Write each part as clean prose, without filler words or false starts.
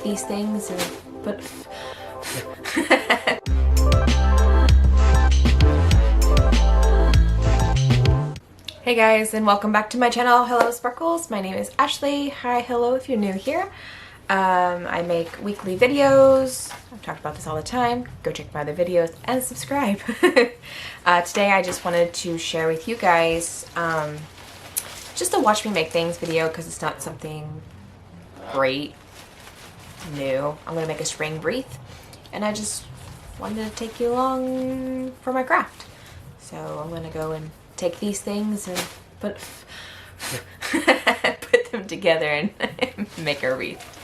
these things and put... Hey guys, and welcome back to my channel. Hello Sparkles, my name is Ashley. Hi, hello if you're new here. I make weekly videos. I've talked about this all the time. Go check my other videos and subscribe. Today I just wanted to share with you guys just a watch me make things video because it's not something great new. I'm gonna make a spring wreath and I just wanted to take you along for my craft. So I'm gonna go and take these things and put them together and make a wreath.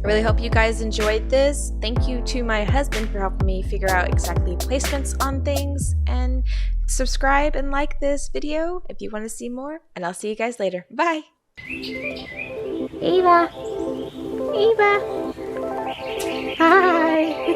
I really hope you guys enjoyed this. Thank you to my husband for helping me figure out exactly placements on things, and subscribe and like this video if you want to see more, and I'll see you guys later. Bye! Eva! Eva! Hi!